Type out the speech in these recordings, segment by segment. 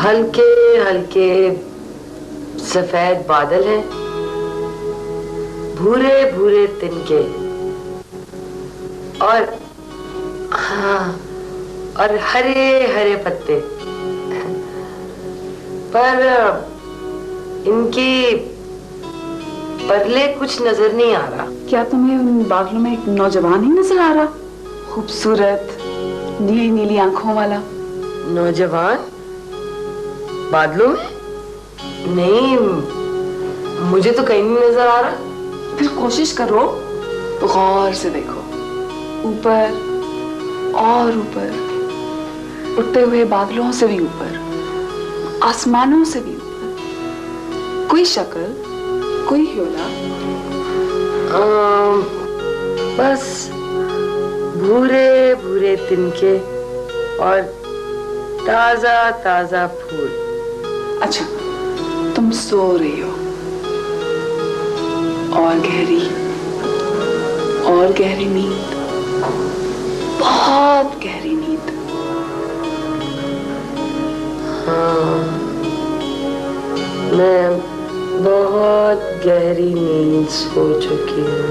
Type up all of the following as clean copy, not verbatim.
हल्के हल्के सफेद बादल हैं, भूरे भूरे तिनके, और हाँ, और हरे हरे पत्ते। पर इनकी परले कुछ नजर नहीं आ रहा। क्या तुम्हें उन बादलों में एक नौजवान ही नजर आ रहा? खूबसूरत, नीली नीली आंखों वाला नौजवान बादलों में? नहीं, मुझे तो कहीं नहीं नजर आ रहा। फिर कोशिश करो, गौर से देखो, ऊपर और ऊपर, उड़ते हुए बादलों से भी ऊपर, आसमानों से भी ऊपर। कोई शक्ल, कोई ह्योला? बस भूरे भूरे तिनके और ताजा ताजा फूल। अच्छा, तुम सो रही हो, और गहरी नींद, बहुत गहरी नींद। हाँ, मैं बहुत गहरी नींद सो चुकी हूँ।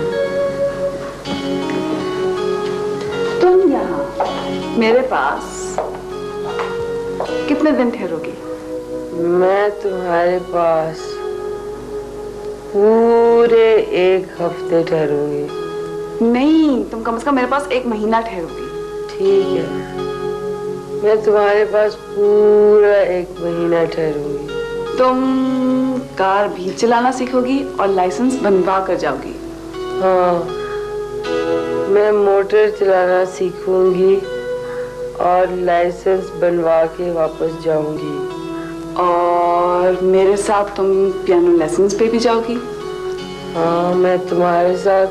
तुम यहाँ मेरे पास कितने दिन ठहरोगी? मैं तुम्हारे पास पूरे 1 हफ्ते ठहरूंगी। नहीं, तुम कम से कम मेरे पास 1 महीना ठहरोगी। ठीक है, मैं तुम्हारे पास पूरा 1 महीना ठहरूंगी। तुम कार भी चलाना सीखोगी और लाइसेंस बनवा कर जाओगी। हाँ, मैं मोटर चलाना सीखूंगी और लाइसेंस बनवा के वापस जाऊंगी। और मेरे साथ तुम पियानो लेसन्स पे भी जाओगी? हाँ, मैं तुम्हारे साथ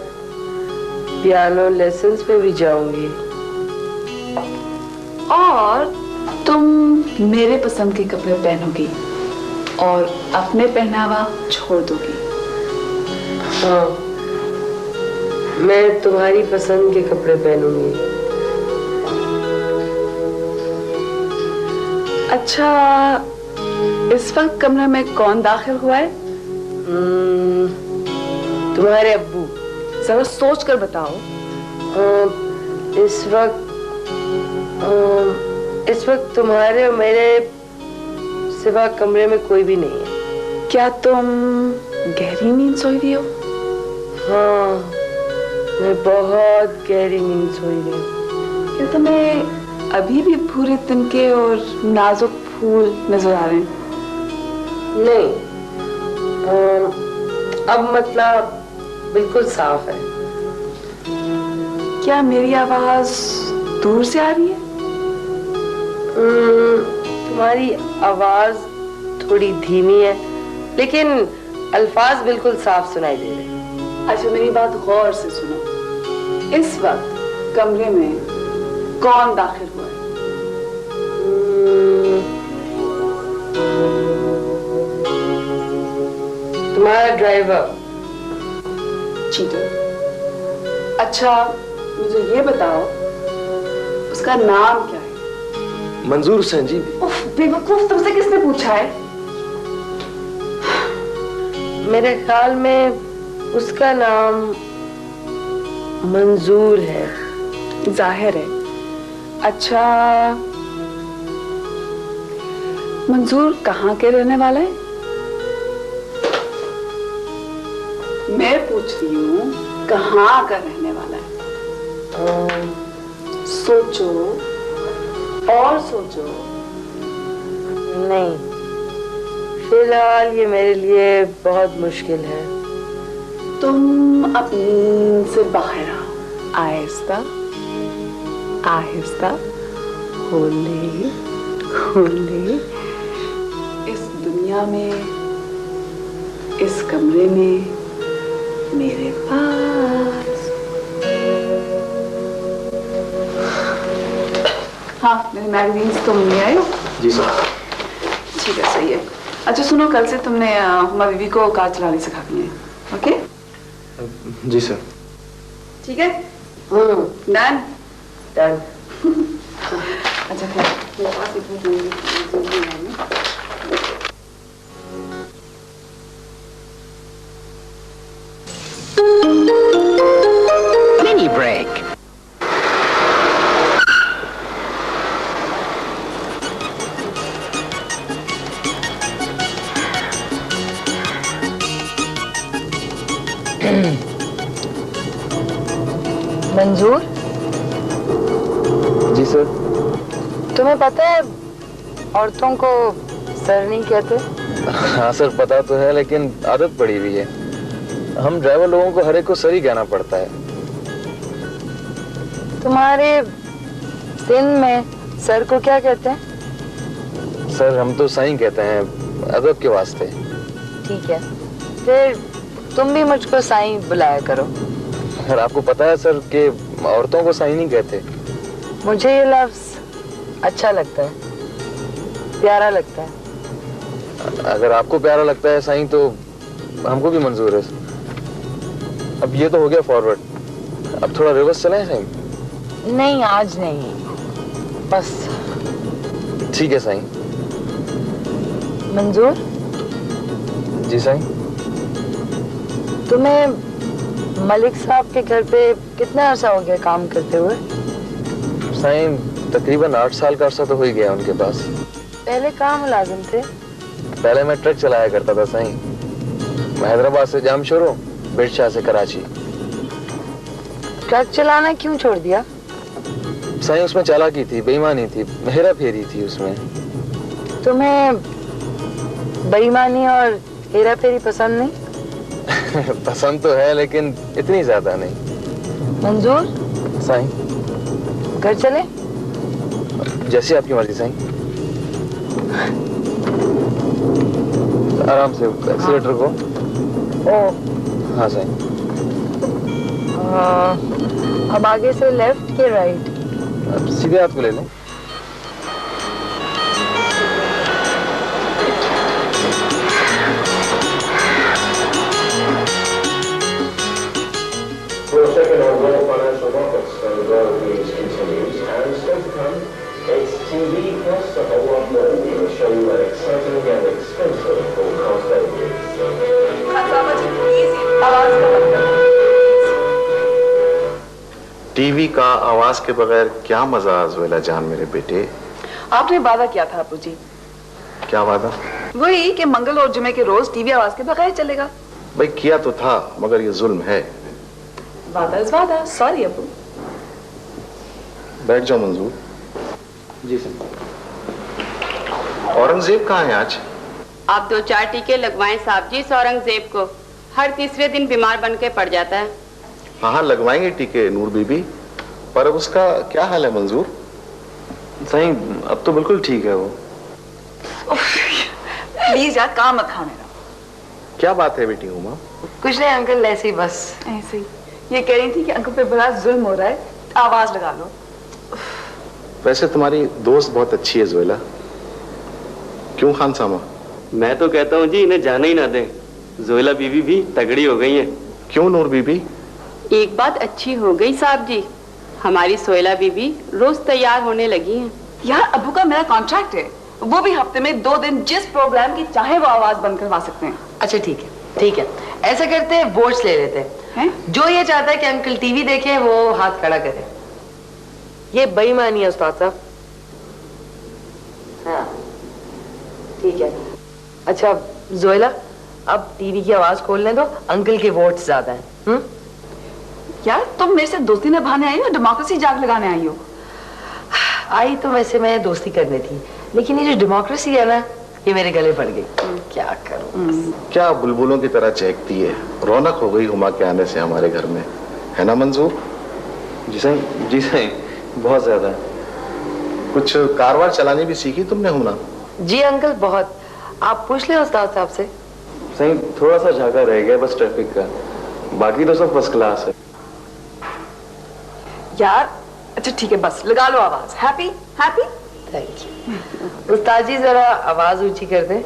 पियानो लेसन्स पे भी जाऊंगी। और तुम मेरे पसंद के कपड़े पहनोगी और अपने पहनावा छोड़ दोगी। हाँ, मैं तुम्हारी पसंद के कपड़े पहनूंगी। अच्छा, इस वक्त कमरे में कौन दाखिल हुआ है? तुम्हारे अब्बू। जरा सोच कर बताओ। इस वक्त तुम्हारे और मेरे सिवा कमरे में कोई भी नहीं है। क्या तुम गहरी नींद सोई रही हो? हाँ, मैं बहुत गहरी नींद सोई रही हूँ। क्या तुम्हें अभी भी भूरे तिनके और नाजुक फूल नजर आ रहे हैं? नहीं, अब मतलब बिल्कुल साफ है। क्या मेरी आवाज दूर से आ रही है? तुम्हारी आवाज थोड़ी धीमी है, लेकिन अल्फाज बिल्कुल साफ सुनाई दे रहे हैं। अच्छा, मेरी बात गौर से सुनो। इस वक्त कमरे में कौन दाखिल हुआ है? तुम्हारा ड्राइवर। चीटर। अच्छा, मुझे ये बताओ, उसका नाम क्या है? मंजूर हुसैन जी। उफ, बेवकूफ, तुमसे किसने पूछा है? मेरे ख्याल में उसका नाम मंजूर है। जाहिर है। अच्छा, मंजूर कहाँ के रहने वाला है? मैं पूछ रही हूँ, कहाँ का रहने वाला है? सोचो और सोचो। नहीं, फिलहाल ये मेरे लिए बहुत मुश्किल है। तुम अपनी नींद से बाहर आओ, आहिस्ता आहिस्ता, होले होले। इस दुनिया में, इस कमरे में, मेरे पास। हाँ, मेरी मैगजीन्स तुम ले आए हो? जी सर। ठीक है, सही है। अच्छा सुनो, कल से तुमने हमारी बीवी को कार चलानी सिखानी है, ओके? जी सर। ठीक है, डन। डन। अच्छा मेरे पास इतनी Mini break. मंजूर, जी सर। तुम्हें पता है औरतों को सर नहीं कहते? हाँ सर, पता तो है, लेकिन आदत पड़ी हुई है। हम ड्राइवर लोगों को हर एक को सर ही कहना पड़ता है। तुम्हारे सिंध में सर को क्या कहते हैं? सर हम तो साईं कहते हैं, अदब के वास्ते। ठीक है, फिर तुम भी मुझको साईं बुलाया करो। और आपको पता है सर कि औरतों को साईं नहीं कहते। मुझे ये लफ्ज अच्छा लगता है, प्यारा लगता है। अगर आपको प्यारा लगता है साईं तो हमको भी मंजूर है। अब ये तो हो गया फॉरवर्ड, अब थोड़ा रिवर्स चलें साईं? नहीं, आज नहीं, बस। ठीक है साईं। मंजूर, जी साईं। तुम्हें मलिक साहब के घर पे कितना अर्सा हो गया काम करते हुए? साईं तकरीबन 8 साल का अर्सा तो हो ही गया उनके पास। पहले कहाँ मुलाजिम थे? पहले मैं ट्रक चलाया करता था साईं, हैदराबाद से जामशोरो, बिरशाह से कराची। ट्रक चलाना क्यों छोड़ दिया? साईं उसमें चालाकी थी, बेईमानी थी, हेरा फेरी थी उसमें। तुम्हें बेईमानी और हेरा फेरी पसंद नहीं? पसंद तो है, लेकिन इतनी ज्यादा नहीं। मंजूर, साईं। घर चले? जैसी आपकी मर्जी साईं। आराम से एक्सीलेटर को। ओ, हाँ साईं। अब आगे से लेफ्ट के राइट? अब सीधे हाथ को ले लें। For a second on World Financial Markets, and World News continues, and still to come, it's TV plus a whole lot more. We'll show you an exciting and expensive broadcast overview. TV का आवाज के बगैर क्या मजा ज़ोइला जान मेरे बेटे। आपने वादा किया था अबू जी। क्या वादा? वही कि मंगल और जुमे के रोज टीवी आवाज के बगैर चलेगा। भाई किया तो था, मगर ये जुल्म है। वादा इज वादा। सॉरी अबू। बैठ जाओ मंजूर। जी सर। औरंगजेब कहाँ है आज? आप 2-4 टीके लगवाएं साहब जी इस औरंगजेब को, हर तीसरे दिन बीमार बन के पड़ जाता है। हाँ लगवाएंगे टीके नूर बीबी, पर अब उसका क्या हाल है मंजूर? साईं अब तो बिल्कुल ठीक है वो। प्लीज यार, काम मत खा मेरा। क्या बात है बेटी उमा? कुछ नहीं अंकल, ऐसे ही बस। ऐसे ही ये कह रही थी कि अंकल पे बड़ा जुल्म हो रहा है, आवाज लगा लो। वैसे तुम्हारी दोस्त बहुत अच्छी है ज़ोइला। क्यों खान सामा? मैं तो कहता हूँ जी इन्हें जाने ही ना दें, ज़ोइला बीबी भी तगड़ी हो गई है। क्यों नूर बीबी? एक बात अच्छी हो गई साहब जी, हमारी सोयला बीबी रोज तैयार होने लगी हैं। यार अबू का मेरा कॉन्ट्रैक्ट है, वो भी हफ्ते में 2 दिन जिस प्रोग्राम की चाहे वो आवाज बंद करवा सकते हैं। अच्छा ठीक है, ठीक है, ऐसा करते हैं, वोट्स ले लेते हैं। जो ये चाहता है कि अंकल टीवी देखे वो हाथ खड़ा करे। ये बेईमानी है उस्ताद साहब। हाँ ठीक है। अच्छा जोइला, अब टीवी की आवाज खोलने दो, अंकल के वोट्स ज्यादा हैं। यार तुम मेरे से दोस्ती निभाने आई हो, डेमोक्रेसी जाग लगाने आई हो? आई तो वैसे मैं दोस्ती करनी थी, लेकिन ये जो डेमोक्रेसी है ना, ये मेरे गले पड़ गई। क्या करूं? क्या बुलबुलों की तरह चहकती है। रौनक हो गई हुमा के आने से हमारे घर में, है ना मंजूर? जी साईं, जी साईं, बहुत ज्यादा। कुछ कारवार चलानी भी सीखी तुमने हुना? जी अंकल बहुत। आप पूछ ले उस्ताद साहब से। साईं थोड़ा सा झाका रह गया बस ट्रैफिक का, बाकी तो सब फर्स्ट क्लास है। यार अच्छा ठीक है, बस लगा लो आवाज। Happy happy. Thank you. उस्ताद जी जरा आवाज ऊंची कर दें।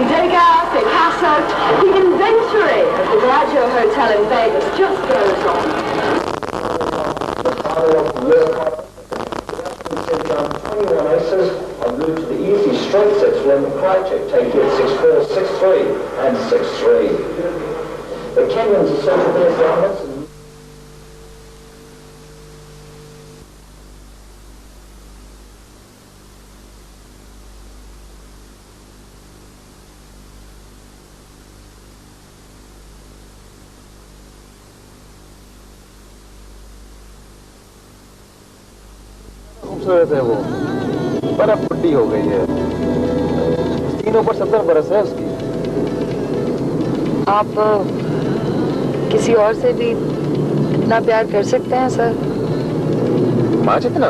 dig out a Casa, the inventory of the Bellagio Hotel in Vegas just goes on. On 21 aces en route to the easy straight sets when the project take it 6-4, 6-3 and 6-3. The Kenyans are central base dominance. खूबसूरत है वो, बर्फ बुड्ढी हो गई है, तीनों पर 70 बरस है उसकी। आप किसी और से भी इतना प्यार कर सकते हैं सर? माँ इतना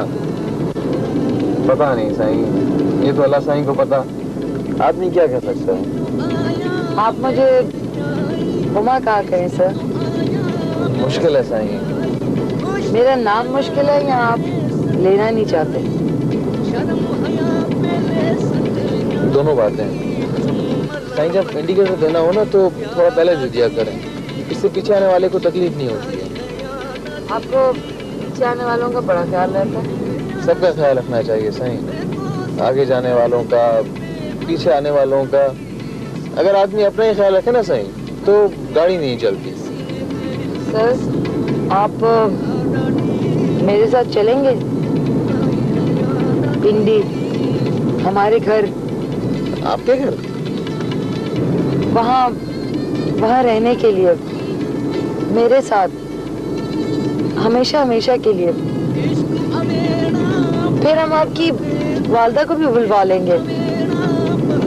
पता नहीं साईं, ये तो अल्लाह साईं को पता, आदमी क्या कह सकता है। आप मुझे हुमा कहा करें सर। मुश्किल है साईं। मेरा नाम मुश्किल है या आप लेना नहीं चाहते? दोनों बातें। साईं जब इंडिकेटर देना हो ना तो थोड़ा पहले दे दिया करें, इससे पीछे आने वाले को तकलीफ नहीं होती है। आपको पीछे आने वालों का बड़ा ख्याल रहता है? सबका ख्याल रखना चाहिए साईं, आगे जाने वालों का, पीछे आने वालों का। अगर आदमी अपना ही ख्याल रखे ना साईं तो गाड़ी नहीं चलती। सर आप मेरे साथ चलेंगे पिंडी, हमारे घर? आपके घर? वहाँ रहने के लिए, मेरे साथ हमेशा हमेशा के लिए। फिर हम आपकी वालदा को भी बुलवा लेंगे।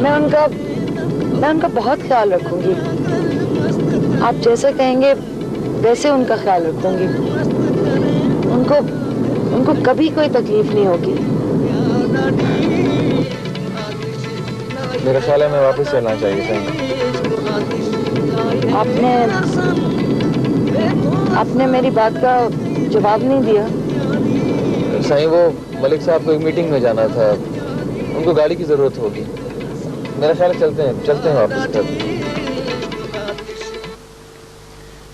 मैं उनका बहुत ख्याल रखूंगी। आप जैसा कहेंगे वैसे उनका ख्याल रखूंगी। उनको कभी कोई तकलीफ नहीं होगी। मेरा ख्याल है मैं वापस चलना चाहिए साईं। आपने मेरी बात का जवाब नहीं दिया। साईं वो मलिक साहब को एक मीटिंग में जाना था, उनको गाड़ी की जरूरत होगी। मेरा ख्याल चलते हैं वापस घर।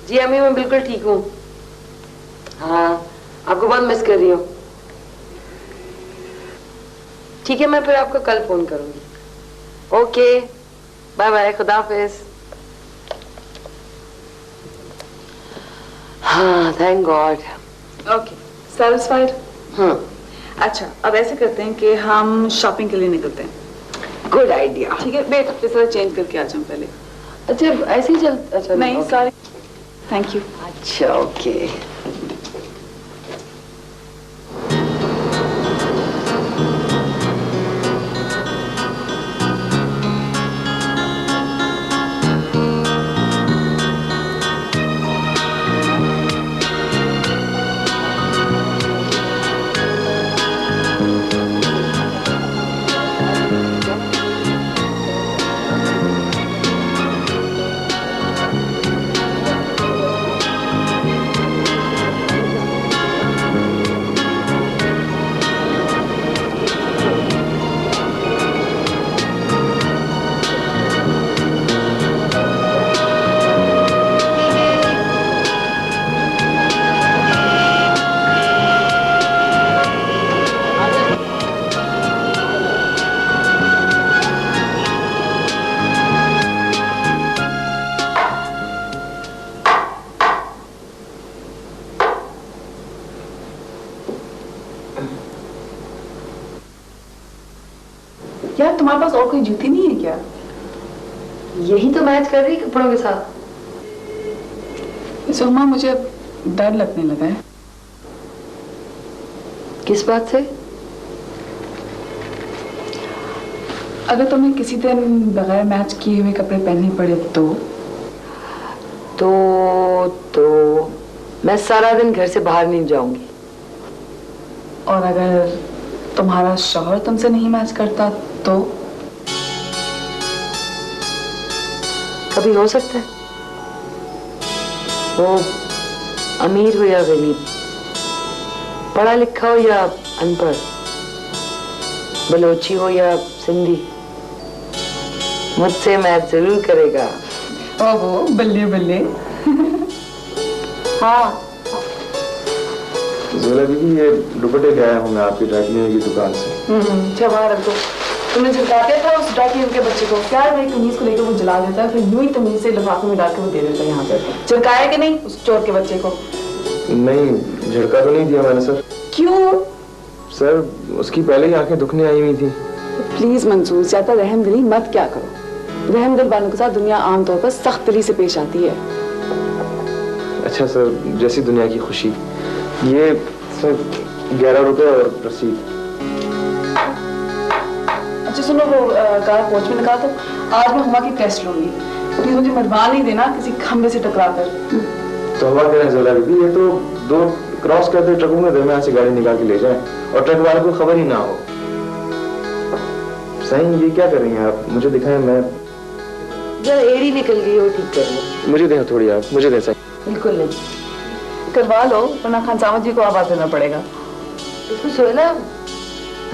जी अम्मी मैं बिल्कुल ठीक हूँ। हाँ आपको बहुत मिस कर रही हूँ। ठीक है मैं फिर आपको कल फोन करूंगी। ओके बाय बाय, खुदा हाफिज। हाँ थैंक गॉड। Okay satisfied? हाँ अच्छा अब ऐसे करते हैं कि हम शॉपिंग के लिए निकलते हैं। Good idea. ठीक है बेट अपने साथ चेंज करके आ जाऊँ पहले। अच्छा ऐसे ही चल। अच्छा नहीं सॉरी, थैंक यू। अच्छा ओके। यार तुम्हारे पास और कोई जूती नहीं है क्या? यही तो मैच कर रही कपड़ों के साथ। सोमा मुझे डर लगने लगा है। किस बात से? अगर तुम्हें किसी दिन बगैर मैच किए हुए कपड़े पहनने पड़े तो मैं सारा दिन घर से बाहर नहीं जाऊंगी। और अगर तुम्हारा शौहर तुमसे नहीं मैच करता तो? कभी हो सकता है, वो अमीर हो या गरीब, पढ़ा लिखा हो या अनपढ़, बलोची हो या सिंधी, मुझसे मैच जरूर करेगा। ओहो बल्ले बल्ले। हाँ जोला दीदी, ये दुपट्टे ले आया हूँ मैं आपकी ड्राई क्लीनर की दुकान से। क्या बाहर रख दो। तुमने झुका दिया था उस ड्राई क्लीनर के बच्चे को, क्या मेरी कमीज को लेकर वो जला देता है, फिर यूं ही तमीज से लिफाफे में डाल के वो दे देता है यहाँ पे। झुकाया कि नहीं उस चोर के बच्चे को? नहीं, झटका तो नहीं दिया मैंने सर। क्यों? सर उसकी पहले ही आंखें दुखने आई हुई थी। प्लीज मंजूर, ज्यादा रहमदिली मत क्या करो। रहमदिल वालों के साथ दुनिया आमतौर पर सख्त दिली से पेश आती है। अच्छा सर, जैसी दुनिया की खुशी। ये सर 11 रुपए और रसीद। अच्छा सुनो, वो कार कोच में निकाल दो। आज मैं हुमा की टेस्ट लूंगी, प्लीज मुझे मरवा नहीं देना किसी खंबे से टकरा कर। तो हवा कह रहे हैं जोला दीदी, ये तो 2 क्रॉस करते ट्रकों में दरमियान से गाड़ी निकाल के ले जाए और ट्रक वाले को खबर ही ना हो। सही, ये क्या कर रही हैं आप? मुझे दिखाएं, मैं जरा एड़ी निकल गई हो, ठीक कर लो। मुझे दें थोड़ी आप, मुझे दें। सही बिल्कुल नहीं, करवा लो वरना खान सामद जी को आवाज देना पड़ेगा। देखो सोहेला,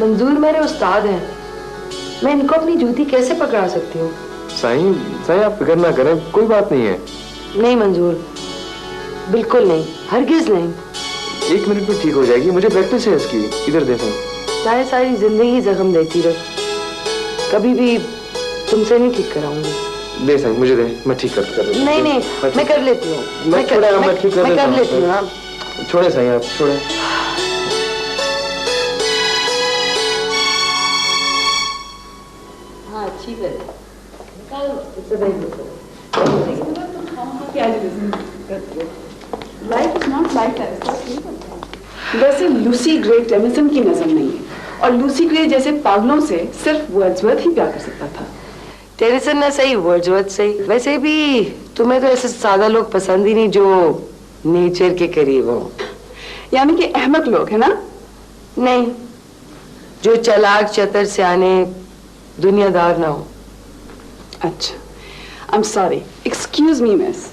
मंजूर मेरे उस्ताद हैं, मैं इनको अपनी जूती कैसे पकड़ा सकती हूँ? सही आप फिक्र ना करें, कोई बात नहीं है। नहीं मंजूर, बिल्कुल नहीं, हरगिज नहीं। 1 मिनट में ठीक हो जाएगी, मुझे प्रैक्टिस है इसकी। इधर देखो। चाहे सारी जिंदगी जख्म देती रहे, कभी भी तुमसे नहीं ठीक कराऊंगी। दे सही, मुझे दे, मैं ठीक कर दूँ। नहीं नहीं, मैं कर लेती हूँ। मैं कर लेती हूँ। हाँ छोड़े सही, आप छोड़े। हाँ अच्छी है। Life is not like that. वैसे लूसी ग्रे टेमिसन की नजर नहीं है, और लूसी ग्रे जैसे पागलों से सिर्फ वर्ड्सवर्थ ही प्यार कर सकता था। टेनिसन ना सही, वर्ड्सवर्थ सही। वैसे भी तुम्हें तो ऐसे सादा लोग पसंद ही नहीं जो नेचर के करीब हो। यानी कि अहमक लोग है ना? नहीं, जो चालाक चतर सियाने दुनियादार ना हो। अच्छा, I am sorry, excuse me miss,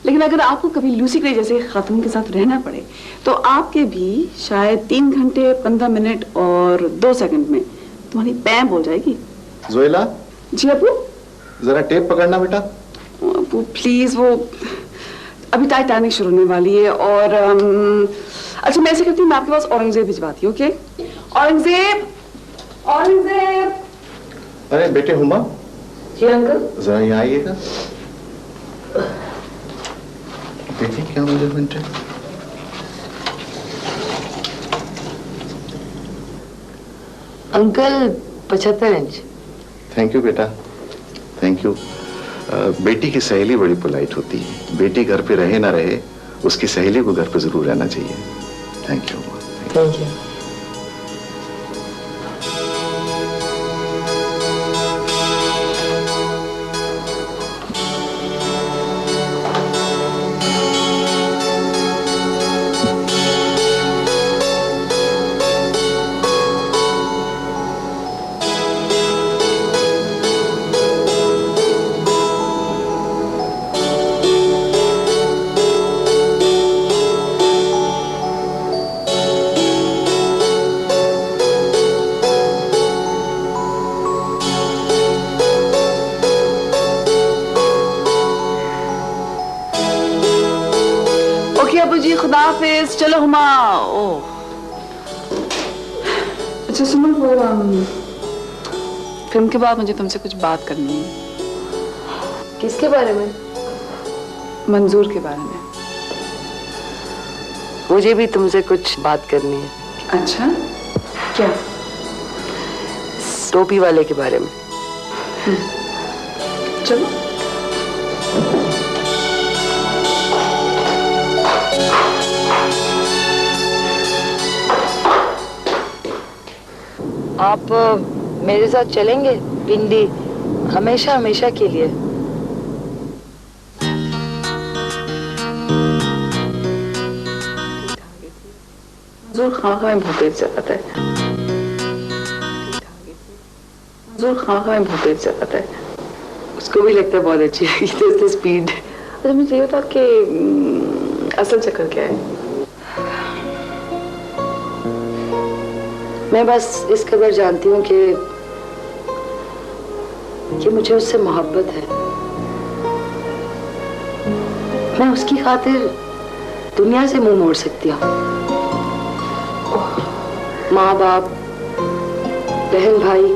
लेकिन अगर आपको कभी लूसी ग्रे जैसे खातून के साथ रहना पड़े तो आपके भी शायद 3 घंटे 15 मिनट और 2 सेकंड में तुम्हारी पैं बोल जाएगी। जोएला, जी अबू। जरा टेप पकड़ना बेटा। अबू प्लीज, वो अभी टाइटैनिक शुरू होने वाली है। और अच्छा मैं ऐसे करती हूँ, मैं आपके पास औरंगजेब भिजवाती हूँ। ओके औरंगजेब, औरंगजेब। अरे बेटे हुमा। जी अंकल। जरा यहाँ आइएगा, देखिए क्या मेजरमेंट है। Uncle 75 inch. थैंक यू बेटा, थैंक यू। बेटी की सहेली बड़ी पोलाइट होती है। बेटी घर पे रहे ना रहे, उसकी सहेली को घर पे जरूर रहना चाहिए। Thank you. Thank you. खुदा हाफिज, चलो हुमा। ओह अच्छा सुनो, वो फिल्म के बाद मुझे तुमसे कुछ बात करनी है। किसके बारे में? मंजूर के बारे में। मुझे भी तुमसे कुछ बात करनी है। अच्छा क्या? टोपी वाले के बारे में। चलो। आप मेरे साथ चलेंगे पिंडी, हमेशा हमेशा के लिए? मंजूर खामा में भूपेश जाता है। मंजूर खामा में भूपेश जाता है। उसको भी लगता है बहुत अच्छी है इसकी स्पीड। अच्छा मुझे ये बता कि असल चक्कर क्या है? मैं बस इस कदर जानती हूँ कि कि मुझे उससे मोहब्बत है। मैं उसकी खातिर दुनिया से मुंह मोड़ सकती हूँ। माँ बाप, बहन भाई,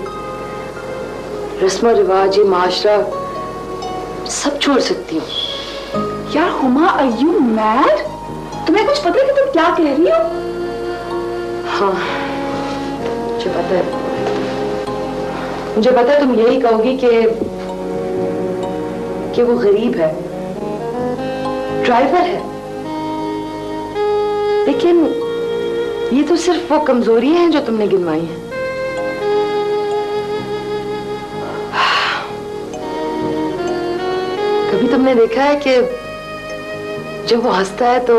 रस्म रिवाज, ये माशरा सब छोड़ सकती हूँ। यार हुमा, आर यू मैड? तुम्हें कुछ पता है कि तुम क्या कह रही हो? हाँ, मुझे पता है। मुझे पता है तुम यही कहोगी कि वो गरीब है, ड्राइवर है, लेकिन ये तो सिर्फ वो कमजोरियां हैं जो तुमने गिनवाई हैं। कभी तुमने देखा है कि जब वो हंसता है तो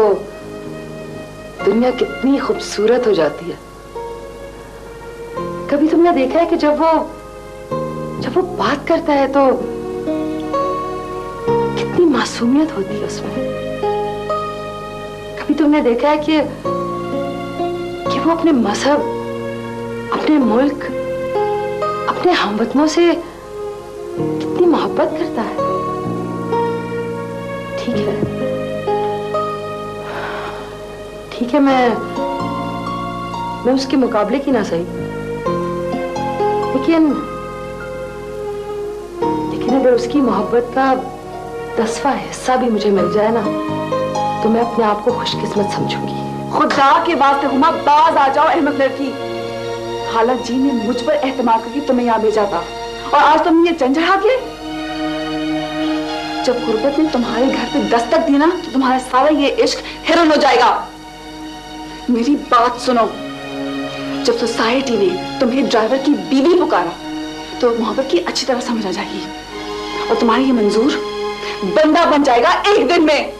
दुनिया कितनी खूबसूरत हो जाती है? कभी तुमने देखा है कि जब वो बात करता है तो कितनी मासूमियत होती है उसमें? कभी तुमने देखा है कि वो अपने मजहब, अपने मुल्क, अपने हमवतनों से कितनी मोहब्बत करता है? ठीक है, मैं उसके मुकाबले की ना सही, लेकिन अगर उसकी मोहब्बत का 10वां हिस्सा भी मुझे मिल जाए ना, तो मैं अपने आप को खुशकिस्मत समझूंगी। खुदा के वास्ते हुमा, बाज आ जाओ अहमद लड़की। हालत जी ने मुझ पर एहतमाद करके तुम्हें यहाँ भेजा था, और आज तुम ये जंजर हाथ ले। जब गुर्बत ने तुम्हारे घर पे दस्तक दी ना, तो तुम्हारा सारा ये इश्क हिरन हो जाएगा। मेरी बात सुनो, जब सोसाइटी ने तुम्हें ड्राइवर की बीवी पुकारा, तो मोहब्बत की अच्छी तरह समझ आ जाएगी, और तुम्हारा ये मंजूर बंदा बन जाएगा एक दिन में।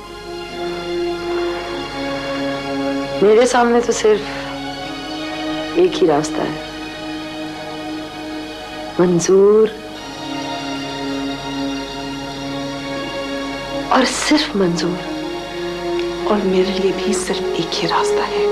मेरे सामने तो सिर्फ एक ही रास्ता है, मंजूर, और सिर्फ मंजूर। और मेरे लिए भी सिर्फ एक ही रास्ता है।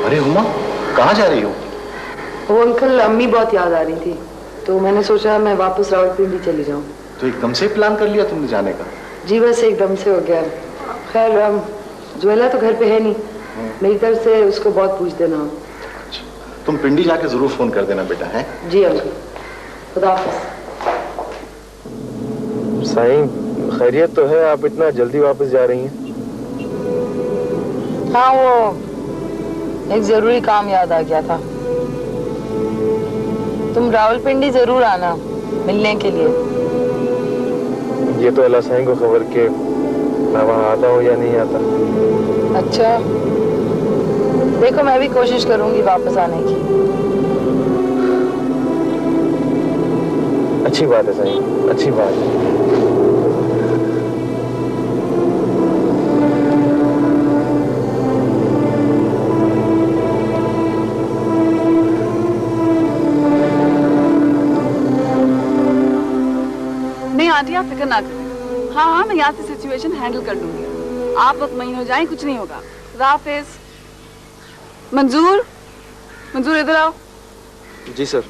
अरे हुमा, कहाँ जा रही हो? वो अंकल, अम्मी बहुत याद आ रही थी, तो मैंने सोचा मैं वापस रावलपिंडी चली जाऊं। तो एकदम से प्लान कर लिया तुमने जाने का? जी बस एकदम से हो गया। खैर जोएला तो घर पे है नहीं, मेरी तरफ से उसको बहुत पूछ देना। अच्छा, तुम पिंडी जाके जरूर फोन कर देना बेटा, है? जी अंकल, खुदा हाफिज। साईं, खैरियत तो है? आप इतना जल्दी वापस जा रही हैं? हाँ, वो एक जरूरी काम याद आ गया था। तुम रावलपिंडी जरूर आना मिलने के लिए। ये तो अल्लाह साईं को खबर के मैं वहां आता हूँ या नहीं आता। अच्छा, देखो मैं भी कोशिश करूंगी वापस आने की। अच्छी बात है साईं, अच्छी बात है। आंटी, आप फिक्र ना करें। हाँ, मैं यहाँ से सिचुएशन हैंडल कर लूंगी। आप मुतमईन हो जाएं, कुछ नहीं होगा। राफिज, मंजूर, मंजूर इधर आओ। जी सर।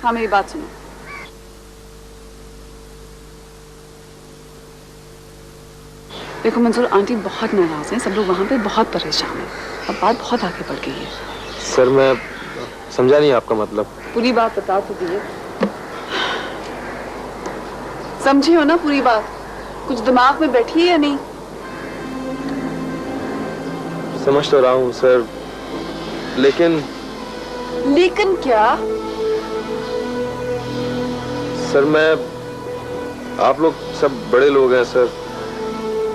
हाँ, मेरी बात सुनो। देखो मंजूर, आंटी बहुत नाराज हैं, सब लोग वहाँ पे बहुत परेशान हैं, अब बात बहुत आगे बढ़ गई है। सर, मैं समझा नहीं आपका मतलब। पूरी बात बता तो दिए। समझी हो ना पूरी बात? कुछ दिमाग में बैठी है या नहीं? समझ तो रहा हूँ सर, लेकिन क्या? सर, मैं, आप लोग सब बड़े लोग हैं सर,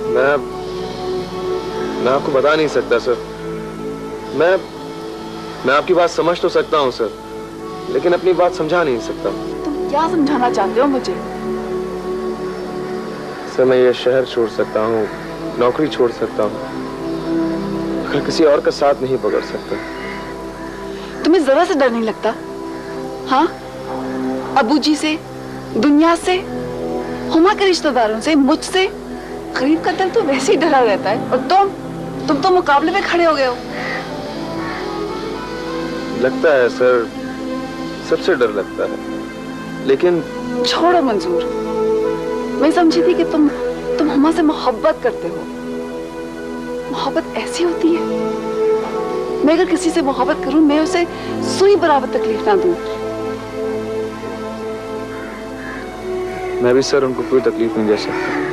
मैं आपको बता नहीं सकता सर। मैं आपकी बात समझ तो सकता हूँ सर, लेकिन अपनी बात समझा नहीं सकता। तुम क्या समझाना चाहते हो मुझे? सर मैं ये शहर छोड़ सकता हूँ, नौकरी छोड़ सकता हूँ, मगर किसी और का साथ नहीं पकड़ सकता। तुम्हें जरा से डर नहीं लगता? हाँ, अबू जी से, दुनिया से, हुमा के रिश्तेदारों से, मुझसे। गरीब का दिल तो वैसे ही डरा रहता है, और तुम तो मुकाबले में खड़े हो गए हो। लगता है सर, सबसे डर लगता है, लेकिन छोड़ो मंजूर। मैं समझी थी कि तुम हुमा से मोहब्बत करते हो। मोहब्बत ऐसी होती है। मैं अगर किसी से मोहब्बत करूं, मैं उसे सुई बराबर तकलीफ ना दूं। मैं भी सर उनको कोई तकलीफ नहीं दे सकता।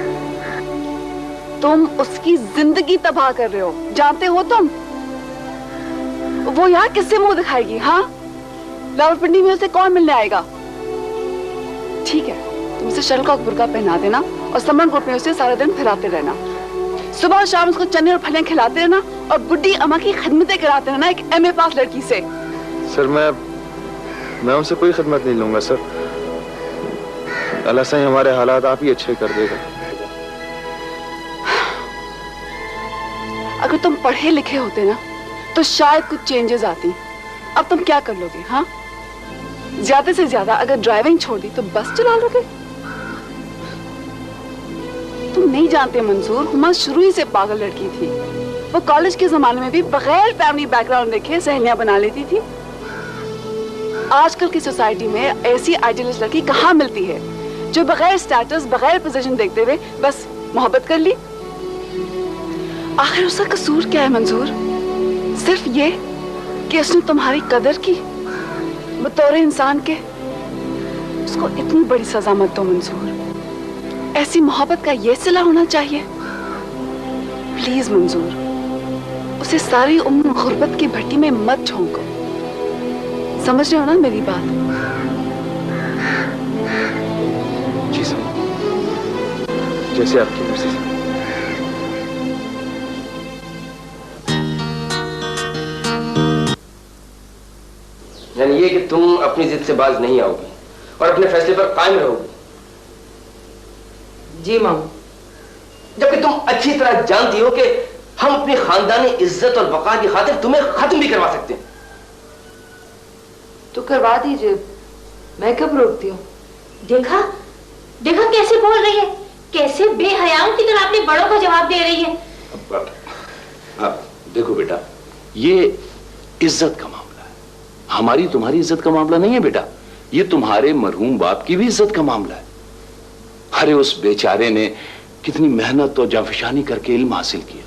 तुम उसकी जिंदगी तबाह कर रहे हो, जानते हो तुम? वो यहाँ किससे मुंह दिखाएगी? हाँ, रावलपिंडी में उसे कौन मिलने आएगा? ठीक है, तुम उसे शटलकॉक बुर्का पहना देना और समरणकोट में उसे सारा दिन फिराते रहना। सुबह और शाम उसको चने और फलियां खिलाते रहना और बुड्ढी अम्मा की खिदमतें कराते रहना एक MA पास लड़की से। सर मैं उनसे कोई खिदमत नहीं लूंगा सर। अल्लाह से हमारे हालात आप ही अच्छे कर देगा। अगर तुम पढ़े लिखे होते ना तो शायद कुछ चेंजेस आती। अब तुम क्या कर लोगे? हाँ, ज्यादा से ज्यादा अगर ड्राइविंग छोड़ दी तो बस चला लोगे। तुम नहीं जानते मंजूर, हुमा शुरू ही से पागल लड़की थी। वो कॉलेज के जमाने में भी बगैर फैमिली बैकग्राउंड देखे सहेलियां बना लेती थी। आजकल की सोसाइटी में ऐसी आइडियलिस्ट लड़की कहाँ मिलती है जो बगैर स्टेटस, बगैर पोजीशन देखते हुए बस मोहब्बत कर ली। आखिर उसका कसूर क्या है मंजूर? सिर्फ ये कि उसने तुम्हारी कदर की बतौर इंसान के। उसको इतनी बड़ी सजा मत दो मंजूर। ऐसी मोहब्बत का ये सिला होना चाहिए? प्लीज मंजूर, उसे सारी उम्र गुर्बत की भट्टी में मत झोंको। समझ रहे हो ना मेरी बात? जी सर, जैसे आपकी मर्जी सर। यानी ये कि तुम अपनी जिद से बाज नहीं आओगी और अपने फैसले पर कायम रहोगी। जी मामू। जबकि तुम अच्छी तरह जानती हो कि हम अपनी खानदानी इज्जत और बका की खातिर तुम्हें खत्म भी करवा सकते हैं। तो करवा दीजिए, मैं कब रोकती हूँ? देखा देखा कैसे बोल रही है, कैसे बेहयाओं की तरह अपने बड़ों को जवाब दे रही है। अब देखो बेटा, ये इज्जत का मामला है, हमारी तुम्हारी इज्जत का मामला नहीं है बेटा। ये तुम्हारे मरहूम बाप की भी इज्जत का मामला है। अरे उस बेचारे ने कितनी मेहनत और जाफिशानी करके इल्म हासिल किया।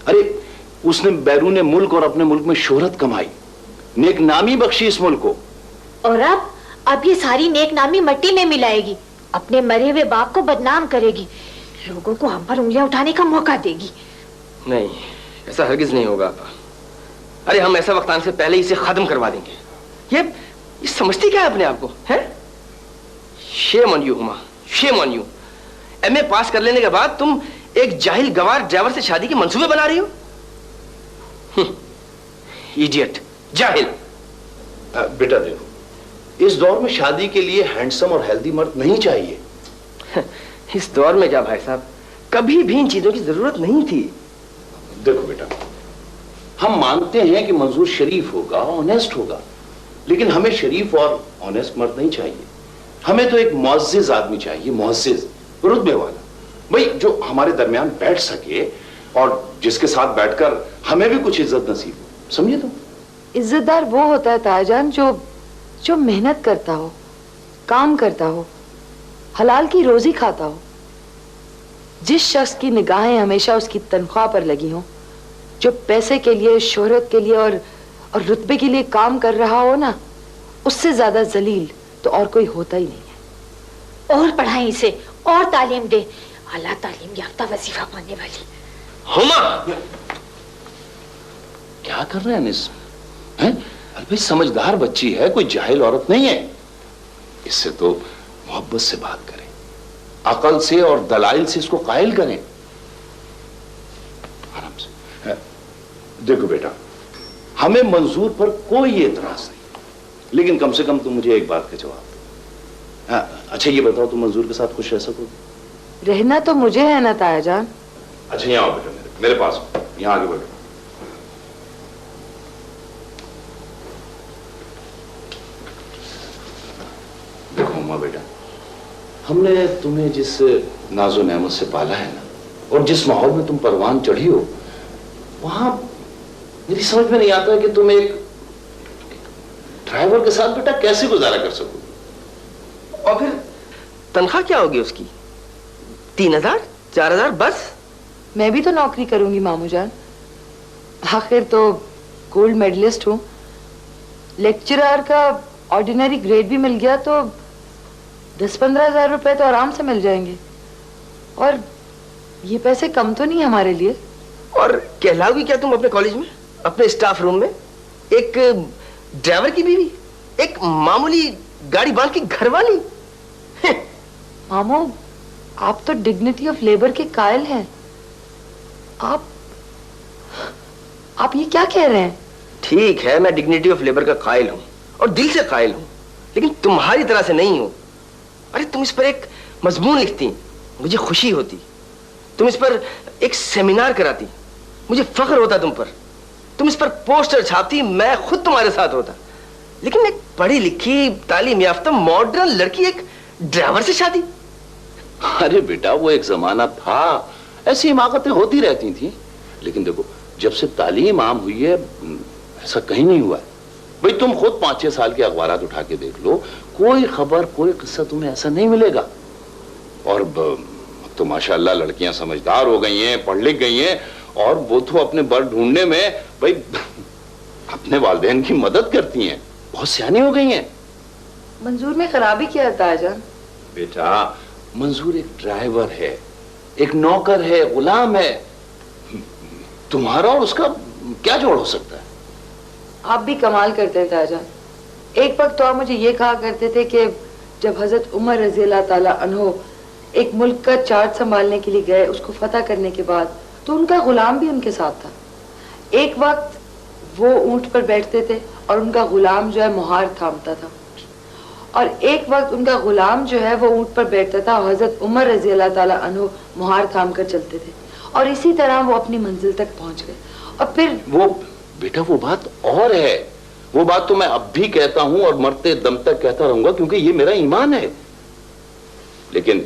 अरे उसने बैरून मुल्क और अपने मुल्क में शोहरत कमाई, नेक नामी बख्शी इस मुल्क को। और अब ये सारी नेक नामी मट्टी में मिलाएगी, अपने मरे हुए बाप को बदनाम करेगी, लोगों को हम पर उंगलियां उठाने का मौका देगी। नहीं, ऐसा हरगिज नहीं होगा। अरे हम ऐसा वक्त आने से पहले इसे खत्म करवा देंगे। ये समझती क्या है अपने आप को? है? Shame on you Huma, shame on you. MA पास कर लेने के बाद तुम एक जाहिल गवार ड्राइवर से शादी के मंसूबे बना रही हो। इडियट, जाहिल। बेटा देखो, इस दौर में शादी के लिए हैंडसम और हेल्दी मर्द नहीं चाहिए। इस दौर में क्या भाई साहब, कभी भी इन चीजों की जरूरत नहीं थी। देखो बेटा, हम मानते हैं कि मंजूर शरीफ होगा, ऑनेस्ट होगा, लेकिन हमें शरीफ और ऑनेस्ट मर्द नहीं चाहिए। हमें तो एक मुअज़्ज़िज़ आदमी चाहिए, मुअज़्ज़िज़, रुतबे वाला, भाई जो हमारे दरमियान बैठ सके और जिसके साथ बैठकर हमें भी कुछ इज्जत नसीब हो। समझे तुम? इज्जतदार वो होता है ताईजान जो मेहनत करता हो, काम करता हो, हलाल की रोजी खाता हो। जिस शख्स की निगाहें हमेशा उसकी तनख्वाह पर लगी हो, जो पैसे के लिए, शोहरत के लिए और रुतबे के लिए काम कर रहा हो ना, उससे ज्यादा जलील तो और कोई होता ही नहीं है। और पढ़ाएं इसे, और तालीम दे, आला तालीम याफ्ता वजीफा पाने वाली। हुमा, क्या कर रहे हैं अनिस? हैं? अरे भाई समझदार बच्ची है, कोई जाहिल औरत नहीं है। इससे तो मोहब्बत से बात करें, अकल से और दलाइल से इसको कायल करें। देखो बेटा, हमें मंजूर पर कोई एतराज नहीं, लेकिन कम से कम तुम मुझे एक बात का जवाब दो। हाँ, अच्छा ये बताओ, तुम मंजूर के साथ खुश रह सकोगे? रहना तो मुझे है ना ताया जान। अच्छा यहाँ आओ बेटा, मेरे पास यहाँ आगे बैठो। देखो उम्मा बेटा, हमने तुम्हें जिस नाजो नेमत से पाला है ना, और जिस माहौल में तुम परवान चढ़ी हो, वहां मेरी समझ में नहीं आता है कि तुम एक ड्राइवर के साथ बेटा कैसे गुजारा कर सकोगे। और फिर तनख्वाह क्या होगी उसकी? 3000 4000 बस? मैं भी तो नौकरी करूंगी मामू जान, आखिर तो गोल्ड मेडलिस्ट हूँ। लेक्चरर का ऑर्डिनरी ग्रेड भी मिल गया तो 10-15 हजार रुपए तो आराम से मिल जाएंगे, और ये पैसे कम तो नहीं हमारे लिए। और कहलाओगी क्या तुम अपने कॉलेज में, अपने स्टाफ रूम में, एक ड्राइवर की बीवी, एक मामूली गाड़ी बांध की घरवाली? मामू, आप तो डिग्निटी ऑफ लेबर के कायल हैं। आप ये क्या कह रहे हैं? ठीक है, मैं डिग्निटी ऑफ लेबर का कायल हूं, और दिल से कायल हूं, लेकिन तुम्हारी तरह से नहीं हूं। अरे तुम इस पर एक मजमून लिखती, मुझे खुशी होती। तुम इस पर एक सेमिनार कराती, मुझे फख्र होता तुम पर। तुम इस पर पोस्टर छापती, मैं खुद तुम्हारे साथ होता। लेकिन एक पढ़ी लिखी तालीम याफ्ता मॉडर्न लड़की एक ड्राइवर से शादी? अरे बेटा, वो एक जमाना था, ऐसी हिमाकतें होती रहती थी। लेकिन देखो, जब से तालीम आम हुई है, ऐसा कहीं नहीं हुआ है। भाई तुम खुद 5-6 साल के अखबारात उठा के देख लो, कोई खबर, कोई किस्सा तुम्हें ऐसा नहीं मिलेगा। और अब तो माशाल्लाह लड़कियां समझदार हो गई हैं, पढ़ लिख गई हैं, और वो तो अपने बर ढूंढने में भाई अपने वालिदैन की मदद करती हैं, बहुत सियानी हो गई हैं। मंजूर में खराबी क्या है ताजान? बेटा, मंजूर एक ड्राइवर है, एक नौकर है, गुलाम है। तुम्हारा और उसका क्या जोड़ हो सकता है? आप भी कमाल करते हैं ताजान। एक वक्त तो आप मुझे ये कहा करते थे कि जब हजरत उमर रजी अल्लाह ताला अन्हो एक मुल्क का चार्ज संभालने के लिए गए, उसको फतह करने के बाद, तो उनका गुलाम भी उनके साथ था। एक वक्त वो ऊंट पर बैठते थे और उनका गुलाम जो है मुहार थामता था, और एक वक्त उनका गुलाम जो है वो ऊंट पर बैठता था और हजरत उमर रजी अल्लाह ताला अन्हो मुहार थाम कर चलते थे, और इसी तरह वो अपनी मंजिल तक पहुंच गए। और फिर वो बेटा, वो बात और है। वो बात तो मैं अब भी कहता हूं और मरते दम तक कहता रहूंगा, क्योंकि ये मेरा ईमान है। लेकिन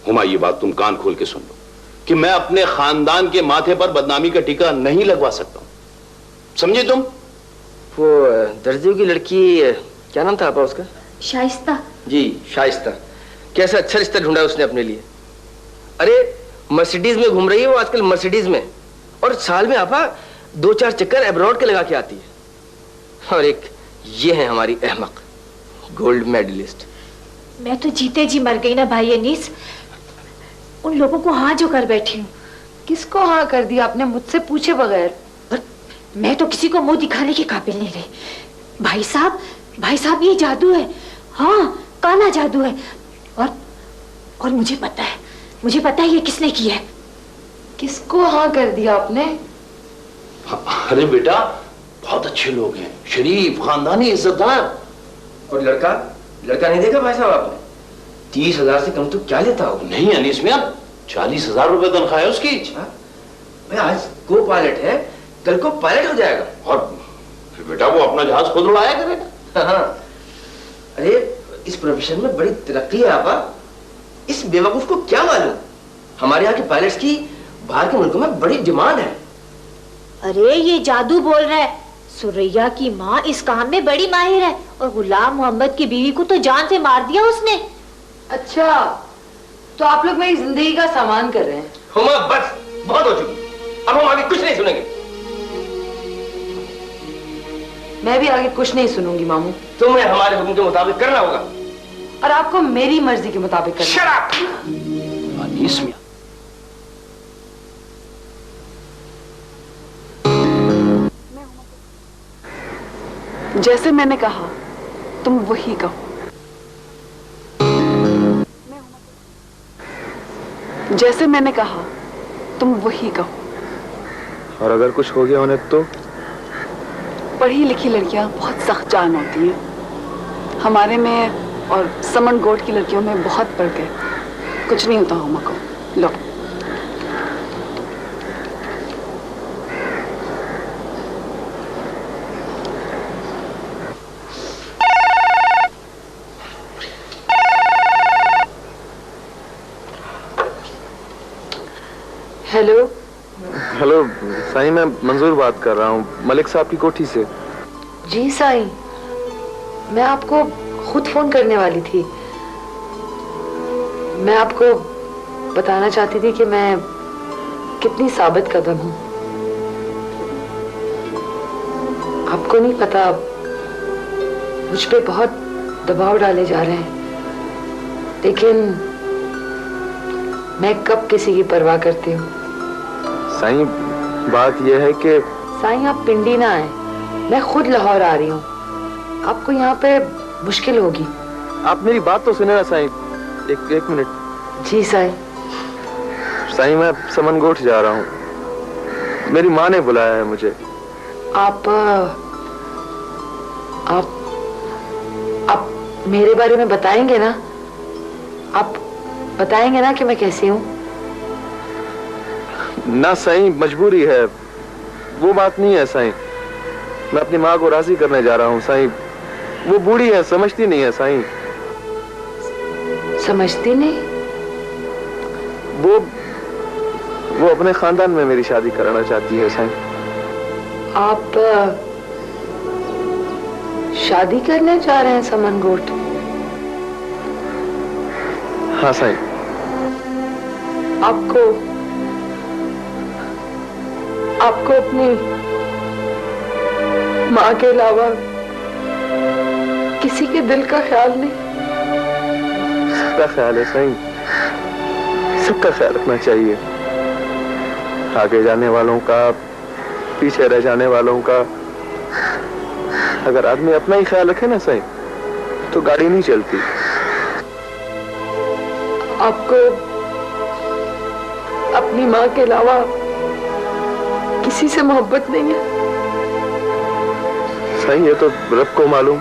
हुमा, ये बात तुम कान खोल के सुन लो कि मैं अपने खानदान के माथे पर बदनामी का टीका नहीं लगवा सकता हूं, समझे तुम? वो दर्जियों की लड़की, क्या नाम था आपका उसका? शाइस्ता। जी, शाइस्ता। कैसा अच्छा रिश्ता ढूंढा उसने अपने लिए। अरे मर्सिडीज में घूम रही है वो आजकल, मर्सिडीज में, और साल में आपा 2-4 चक्कर एब्रॉड के लगा के आती है। और एक ये है हमारी अहमक गोल्ड मेडलिस्ट। मैं तो जीते जी मर गई ना भाई अनीस, उन लोगों को हाँ जो कर बैठी हूँ। किसको हाँ कर दिया आपने, मुझसे पूछे बगैर? मैं तो किसी को मुंह दिखाने के काबिल नहीं रही। भाई साहब ये जादू है, हाँ काला जादू है, और मुझे पता है ये किसने किया है। किसको हाँ कर दिया आपने? अरे बेटा, बहुत अच्छे लोग हैं, शरीफ, खानदानी, इज्जतदार। और लड़का नहीं देखा भाई साहब आपने? 30,000 से कम तो क्या लेता हो? नहीं अनीस मियां, 40,000 रुपए तनख्वाह है उसकी। भाई आज को पायलट है, कल को पायलट हो जाएगा। और फिर बेटा वो अपना जहाज खुद उड़ाया करेगा। हाँ। अरे इस प्रोफेशन में बड़ी तरक्की है आपा। इस बेवकूफ को क्या मालूम, हमारे यहाँ के पायलट्स की बाहर के मुल्कों में बड़ी डिमांड है। अरे ये जादू बोल रहा है। सुरैया की माँ इस काम में बड़ी माहिर है, और गुलाम मोहम्मद की बीवी को तो जान से मार दिया उसने। अच्छा, तो आप लोग मेरी जिंदगी का सामान कर रहे हैं। हुमा, बस बहुत हो चुकी, अब हम आगे कुछ नहीं सुनेंगे। मैं भी आगे कुछ नहीं सुनूंगी मामू। तुम्हें हमारे हुक्म के मुताबिक करना होगा, और आपको मेरी मर्जी के मुताबिक करना। शराब अनीस मियां, जैसे मैंने कहा तुम वही कहो। जैसे मैंने कहा तुम वही कहो। और अगर कुछ हो गया उन्हें तो? पढ़ी लिखी लड़कियां बहुत सख्त जान होती हैं। हमारे में और समन गोट की लड़कियों में बहुत फर्क है। कुछ नहीं होता हुमा को। लो हेलो। हेलो साईं, मैं मंजूर बात कर रहा हूँ मलिक साहब की कोठी से। जी साईं, मैं आपको खुद फोन करने वाली थी। मैं आपको बताना चाहती थी कि मैं कितनी साबित कदम हूँ। आपको नहीं पता, मुझ पे बहुत दबाव डाले जा रहे हैं, लेकिन मैं कब किसी की परवाह करती हूँ। साईं, बात यह है कि साईं आप पिंडी ना आए, मैं खुद लाहौर आ रही हूँ। आपको यहाँ पे मुश्किल होगी। आप मेरी बात तो सुने ना साईं। एक मिनट। जी साईं। साईं, मैं समनगोठ जा रहा हूँ। मेरी माँ ने बुलाया है मुझे। आप मेरे बारे में बताएंगे ना? आप बताएंगे ना कि मैं कैसी हूँ? ना साईं, मजबूरी है, वो बात नहीं है साईं। मैं अपनी माँ को राजी करने जा रहा हूँ साईं। वो बूढ़ी है, समझती नहीं है साईं। समझती नहीं? वो अपने खानदान में मेरी शादी कराना चाहती है साईं। आप शादी करने जा रहे हैं समनगोट? हाँ साईं। आपको अपनी माँ के अलावा किसी के दिल का ख्याल नहीं? सबका ख्याल है साईं, सबका ख्याल रखना चाहिए। आगे जाने वालों का, पीछे रह जाने वालों का। अगर आदमी अपना ही ख्याल रखे ना साईं, तो गाड़ी नहीं चलती। आपको अपनी माँ के अलावा किसी से मोहब्बत नहीं है? साईं, ये तो रब को मालूम।